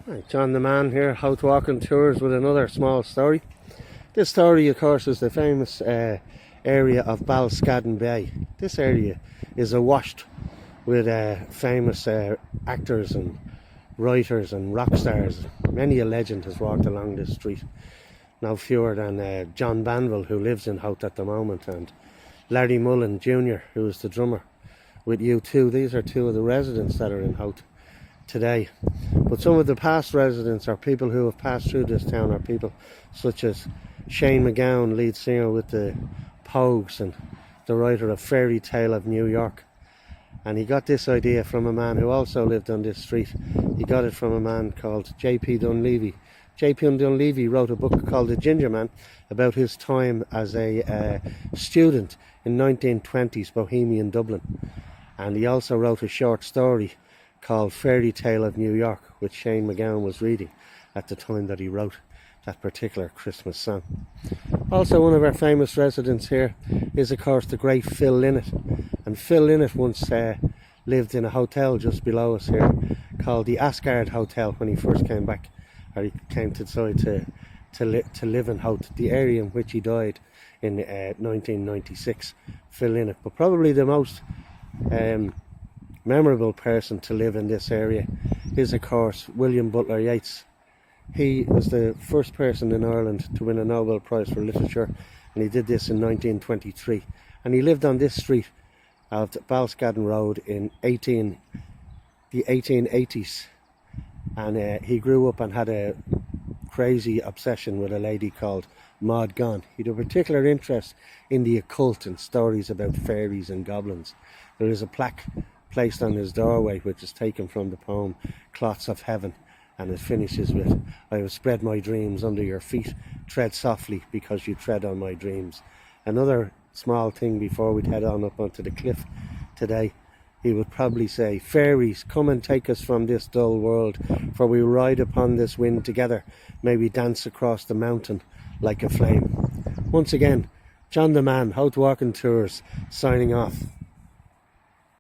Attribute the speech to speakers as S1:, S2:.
S1: Right, John the Man here, Howth walking tours with another small story. This story, of course, is the famous area of Balscadden Bay. This area is awash with famous actors and writers and rock stars. Many a legend has walked along this street. No fewer than John Banville, who lives in Howth at the moment, and Larry Mullen Jr., who is the drummer with U2. These are two of the residents that are in Howth today. But some of the past residents, or people who have passed through this town, are people such as Shane MacGowan, lead singer with the Pogues and the writer of Fairy Tale of New York. And he got this idea from a man who also lived on this street. He got it from a man called J.P. Dunleavy. J.P. Dunleavy wrote a book called The Ginger Man about his time as a student in 1920s Bohemian Dublin. And he also wrote a short story called Fairy Tale of New York, which Shane MacGowan was reading at the time that he wrote that particular Christmas song. Also, one of our famous residents here is, of course, the great Phil Lynott. And Phil Lynott once lived in a hotel just below us here called the Asgard Hotel when he first came back, or he came to decide to live in Howth, the area in which he died in 1996, Phil Lynott. But probably the most memorable person to live in this area is, of course, William Butler Yeats. He was the first person in Ireland to win a Nobel Prize for Literature, and he did this in 1923. And he lived on this street of Balscadden Road in the 1880s. And he grew up and had a crazy obsession with a lady called Maud Gonne. He had a particular interest in the occult and stories about fairies and goblins. There is a plaque placed on his doorway which is taken from the poem Clots of Heaven, and it finishes with, "I have spread my dreams under your feet, tread softly because you tread on my dreams." Another small thing before we'd head on up onto the cliff today, he would probably say, "Fairies, come and take us from this dull world, for we ride upon this wind together, may we dance across the mountain like a flame." Once again, John the Man, Howth Walking Tours, signing off.